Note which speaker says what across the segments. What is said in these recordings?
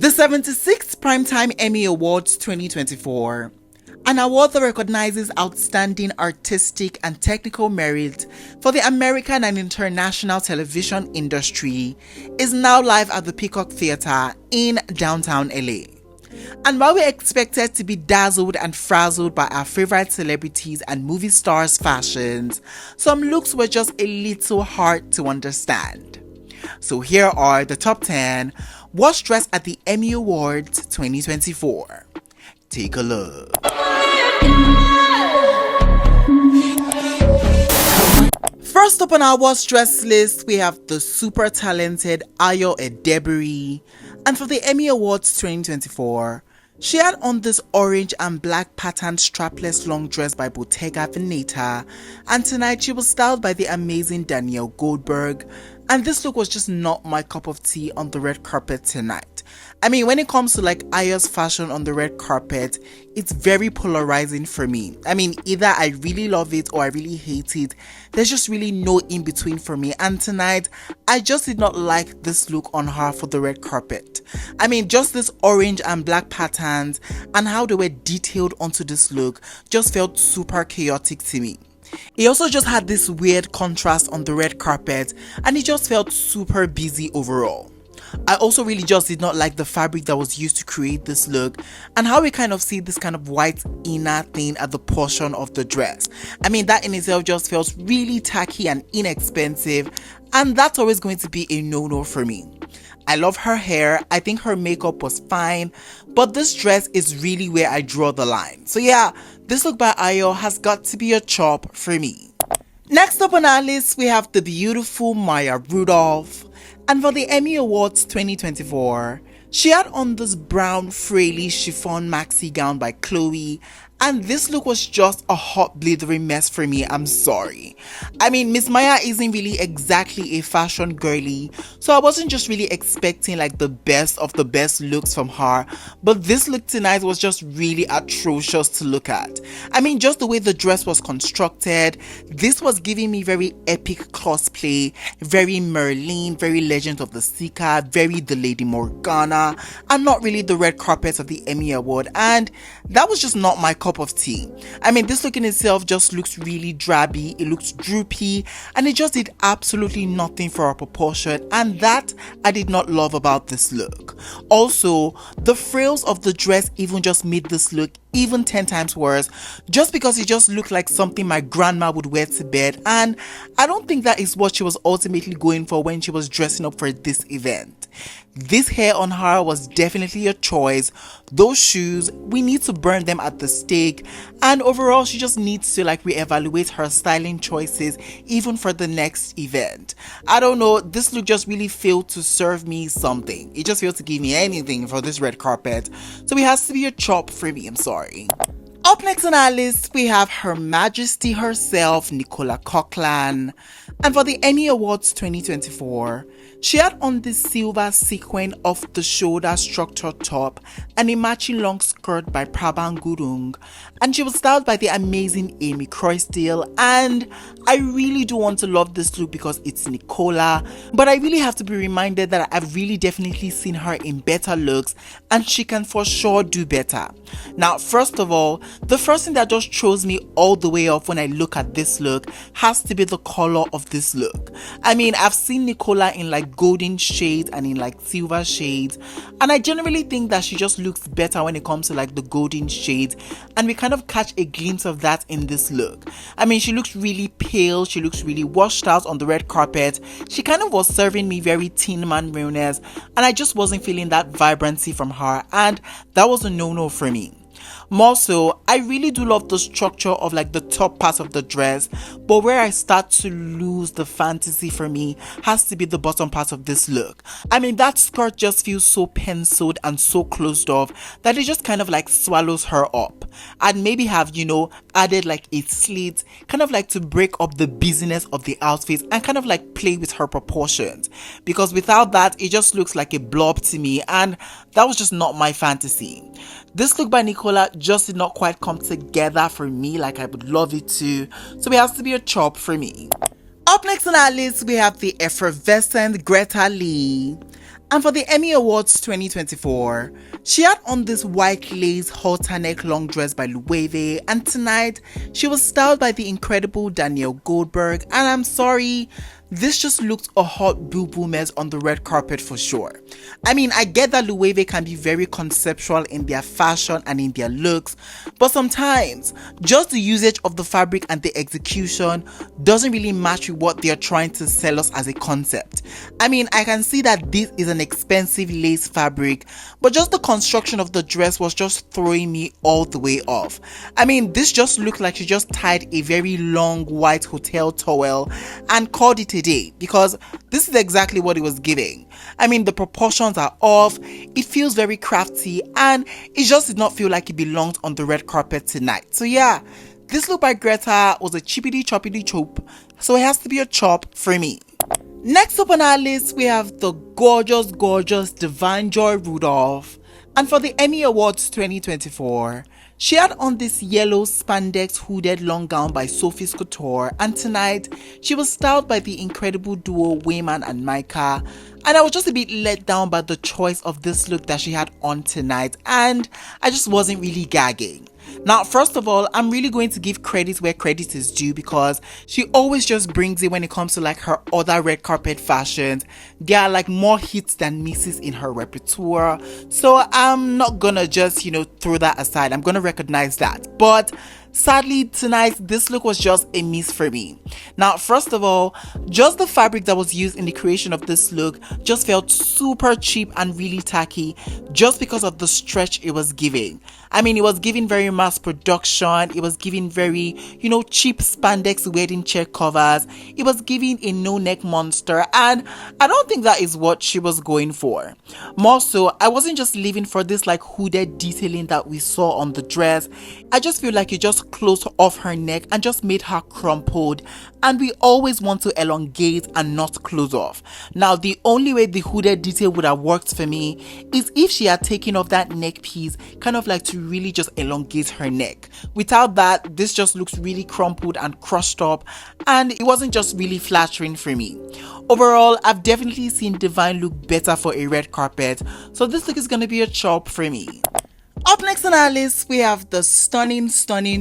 Speaker 1: The 76th Primetime Emmy Awards 2024, an award that recognizes outstanding artistic and technical merit for the American and international television industry, is now live at the Peacock Theatre in downtown LA. And while we're expected to be dazzled and frazzled by our favorite celebrities and movie stars' fashions, some looks were just a little hard to understand. So here are the top 10 worst dressed at the Emmy Awards 2024. Take a look. First up on our worst dressed list, we have the super talented Ayo Edebiri. And for the Emmy Awards 2024, she had on this orange and black patterned strapless long dress by Bottega Veneta, and tonight she was styled by the amazing Danielle Goldberg, and this look was just not my cup of tea on the red carpet tonight. I mean, when it comes to like Ayo's fashion on the red carpet, it's very polarizing for me. I mean, either I really love it or I really hate it. There's just really no in between for me. And tonight, I just did not like this look on her for the red carpet. I mean, just this orange and black patterns and how they were detailed onto this look just felt super chaotic to me. It also just had this weird contrast on the red carpet and it just felt super busy overall. I also really just did not like the fabric that was used to create this look and how we kind of see this kind of white inner thing at the portion of the dress. I mean, that in itself just felt really tacky and inexpensive, and that's always going to be a no-no for me. I love her hair, I think her makeup was fine, but this dress is really where I draw the line. So yeah, this look by Ayo has got to be a chop for me. Next up on our list, we have the beautiful Maya Rudolph. And for the Emmy Awards 2024, she had on this brown frilly chiffon maxi gown by Chloe, and this look was just a hot blithering mess for me, I'm sorry. I mean, Miss Maya isn't really exactly a fashion girly, so I wasn't just really expecting like the best of the best looks from her, but this look tonight was just really atrocious to look at. I mean, just the way the dress was constructed, this was giving me very epic cosplay, very Merlin, very Legend of the Seeker, very the Lady Morgana, and not really the red carpet of the Emmy Award, and that was just not my cup of tea. I mean, this look in itself just looks really drabby, it looks droopy, and it just did absolutely nothing for our proportion, and that I did not love about this look. Also, the frills of the dress even just made this look even 10 times worse, just because it just looked like something my grandma would wear to bed, and I don't think that is what she was ultimately going for when she was dressing up for this event. This hair on her was definitely a choice. Those shoes, we need to burn them at the stake, and overall she just needs to like reevaluate her styling choices even for the next event. I don't know, this look just really failed to serve me something. It just failed to give me anything for this red carpet, so it has to be a chop for me, I'm sorry. Up next on our list, we have Her Majesty herself, Nicola Coughlan. And for the Emmy Awards 2024, she had on this silver sequin off the shoulder structure top and a matching long skirt by Prabhan Gurung, and she was styled by the amazing Amy Croysdale. And I really do want to love this look because it's Nicola, but I really have to be reminded that I've really definitely seen her in better looks and she can for sure do better. Now, first of all, the first thing that just throws me all the way off when I look at this look has to be the color of this look. I mean, I've seen Nicola in like golden shades and in like silver shades, and I generally think that she just looks better when it comes to like the golden shades, and we kind of catch a glimpse of that in this look. I mean, she looks really pale, she looks really washed out on the red carpet. She kind of was serving me very Tin Man realness, and I just wasn't feeling that vibrancy from her, and that was a no-no for me. More so, I really do love the structure of like the top part of the dress, but where I start to lose the fantasy for me has to be the bottom part of this look. I mean, that skirt just feels so penciled and so closed off that it just kind of like swallows her up. I'd maybe have, added like a slit, kind of like to break up the busyness of the outfit and kind of like play with her proportions, because without that, it just looks like a blob to me, and that was just not my fantasy. This look by Nicola just did not quite come together for me like I would love it to, so it has to be a chop for me. Up next on our list, we have the effervescent Greta Lee. And for the Emmy Awards 2024, she had on this white lace halter neck long dress by Loewe, and tonight she was styled by the incredible Danielle Goldberg, and I'm sorry, this just looked a hot boo-boo mess on the red carpet for sure. I mean, I get that Loewe can be very conceptual in their fashion and in their looks, but sometimes just the usage of the fabric and the execution doesn't really match with what they're trying to sell us as a concept. I mean, I can see that this is an expensive lace fabric, but just the construction of the dress was just throwing me all the way off. I mean, this just looked like she just tied a very long white hotel towel and called it a day, because this is exactly what it was giving. I mean, the proportions are off, it feels very crafty, and it just did not feel like it belonged on the red carpet tonight. So yeah, this look by Greta was a chippity choppity chop, so it has to be a chop for me. Next up on our list, we have the gorgeous Divine Joy Rudolph. And for the Emmy Awards 2024, she had on this yellow spandex hooded long gown by Sophie's Couture, and tonight she was styled by the incredible duo Wayman and Micah. And I was just a bit let down by the choice of this look that she had on tonight, and I just wasn't really gagging. Now, first of all, I'm really going to give credit where credit is due, because she always just brings it when it comes to like her other red carpet fashions. There are like more hits than misses in her repertoire, so I'm not gonna just throw that aside. I'm gonna recognize that, but sadly tonight this look was just a miss for me. Now, first of all, just the fabric that was used in the creation of this look just felt super cheap and really tacky, just because of the stretch it was giving. I mean, it was giving very mass production, it was giving very cheap spandex wedding check covers, it was giving a no-neck monster, and I don't think that is what she was going for. More so, I wasn't just living for this like hooded detailing that we saw on the dress. I just feel like it just closed off her neck and just made her crumpled, and we always want to elongate and not close off. Now, the only way the hooded detail would have worked for me is if she had taken off that neck piece, kind of like to really just elongate her neck. Without that, this just looks really crumpled and crushed up, and it wasn't just really flattering for me. Overall, I've definitely seen Divine look better for a red carpet, so this look is going to be a chop for me. Up next on our list, we have the stunning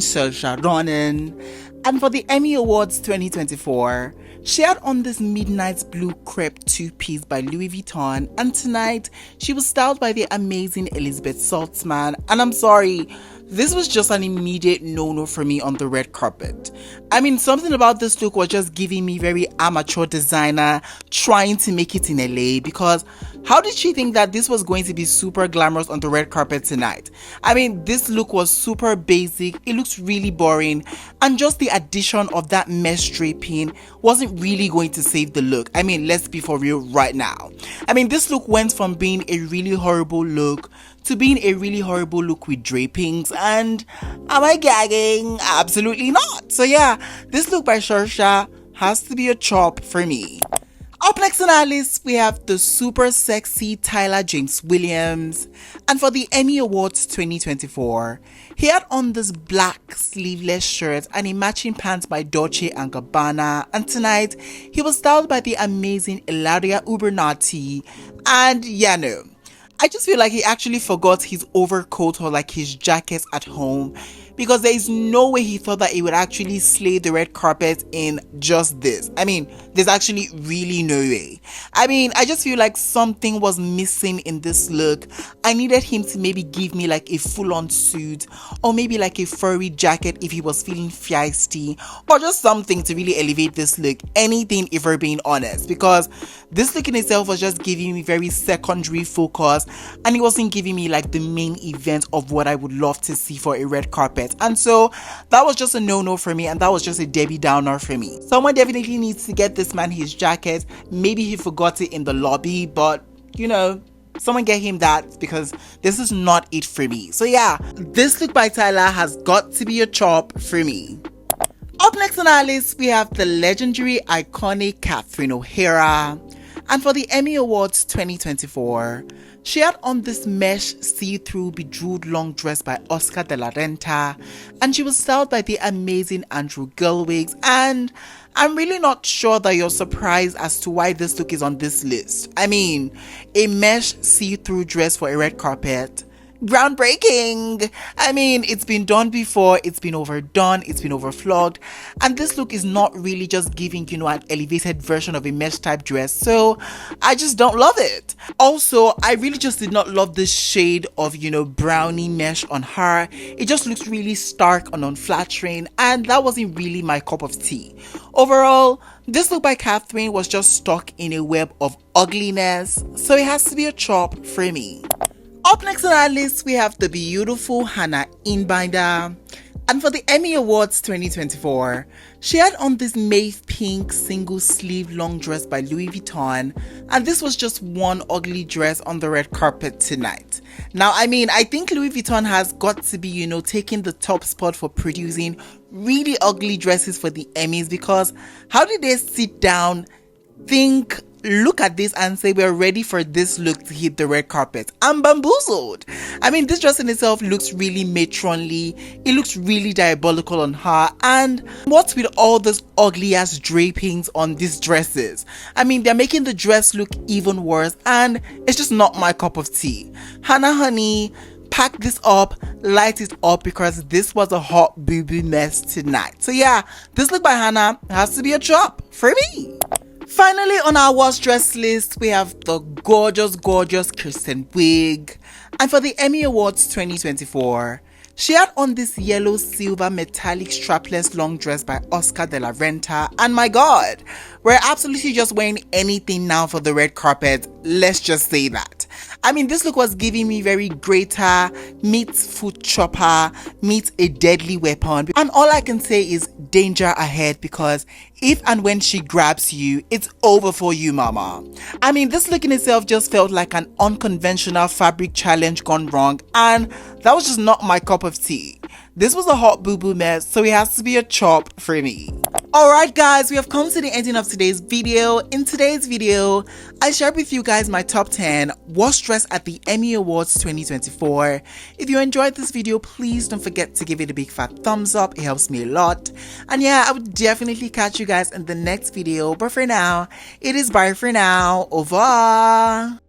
Speaker 1: Sha Ronin. And for the Emmy Awards 2024, she had on this midnight blue crepe two-piece by Louis Vuitton, and tonight she was styled by the amazing Elizabeth Saltzman, and I'm sorry, this was just an immediate no-no for me on the red carpet. I mean, something about this look was just giving me very amateur designer trying to make it in LA, because how did she think that this was going to be super glamorous on the red carpet tonight? I mean, this look was super basic, it looks really boring, and just the addition of that mesh draping wasn't really going to save the look. I mean, let's be for real right now. I mean, this look went from being a really horrible look to being a really horrible look with drapings, and am I gagging? Absolutely not. So yeah, this look by Sha has to be a chop for me. Up next on our list, we have the super sexy Tyler JamesWilliams, and for the Emmy Awards 2024, he had on this black sleeveless shirt and a matching pants by Dolce & Gabbana, and tonight he was styled by the amazing Ilaria Ubernati, and yeah, no, I just feel like he actually forgot his overcoat or like his jacket at home, because there is no way he thought that he would actually slay the red carpet in just this. I mean, there's actually really no way. I mean, I just feel like something was missing in this look. I needed him to maybe give me like a full-on suit, or maybe like a furry jacket if he was feeling feisty, or just something to really elevate this look. Anything, if we're being honest, because this look in itself was just giving me very secondary focus, and it wasn't giving me like the main event of what I would love to see for a red carpet. And so that was just a no-no for me, and that was just a Debbie Downer for me. Someone definitely needs to get this man his jacket. Maybe he forgot it in the lobby, but someone get him that, because this is not it for me. So yeah, this look by Tyler has got to be a chop for me. Up next on our list, we have the legendary iconic Catherine OHara. And for the Emmy Awards 2024, She had on this mesh see-through bejeweled long dress by Oscar de la Renta, and she was styled by the amazing Andrew Gerwigs, and I'm really not sure that you're surprised as to why this look is on this list. I mean, a mesh see-through dress for a red carpet. Groundbreaking. I mean, it's been done before, it's been overdone, it's been overflogged, and this look is not really just giving, an elevated version of a mesh type dress, so I just don't love it. Also, I really just did not love this shade of, brownie mesh on her. It just looks really stark and unflattering, and that wasn't really my cup of tea. Overall, this look by Catherine was just stuck in a web of ugliness, so it has to be a chop for me. Up next on our list, we have the beautiful Hanna Binder. And for the Emmy Awards 2024, she had on this mauve pink single sleeve long dress by Louis Vuitton, and this was just one ugly dress on the red carpet tonight. Now, I think Louis Vuitton has got to be, taking the top spot for producing really ugly dresses for the Emmys, because how did they sit down, think, look at this and say we're ready for this look to hit the red carpet? I'm bamboozled. This dress in itself looks really matronly, it looks really diabolical on her, and what's with all those ugly ass drapings on these dresses? They're making the dress look even worse, and it's just not my cup of tea. Hanna honey, pack this up, light it up, because this was a hot boo-boo mess tonight. So yeah, this look by Hanna has to be a chop for me. Finally, on our worst dress list, we have the gorgeous Kristen wig. And for the Emmy Awards 2024, she had on this yellow silver metallic strapless long dress by Oscar de la Renta. And my god, we're absolutely just wearing anything now for the red carpet. Let's just say that. This look was giving me very Greta meets foot chopper meets a deadly weapon. And all I can say is danger ahead, because if and when she grabs you, it's over for you, mama. This look in itself just felt like an unconventional fabric challenge gone wrong, and that was just not my cup of tea. This was a hot boo-boo mess, so it has to be a chop for me. Alright guys, we have come to the ending of today's video. In today's video, I shared with you guys my top 10 worst dress at the Emmy Awards 2024. If you enjoyed this video, please don't forget to give it a big fat thumbs up. It helps me a lot. And yeah, I would definitely catch you guys in the next video. But for now, it is bye for now. Au revoir.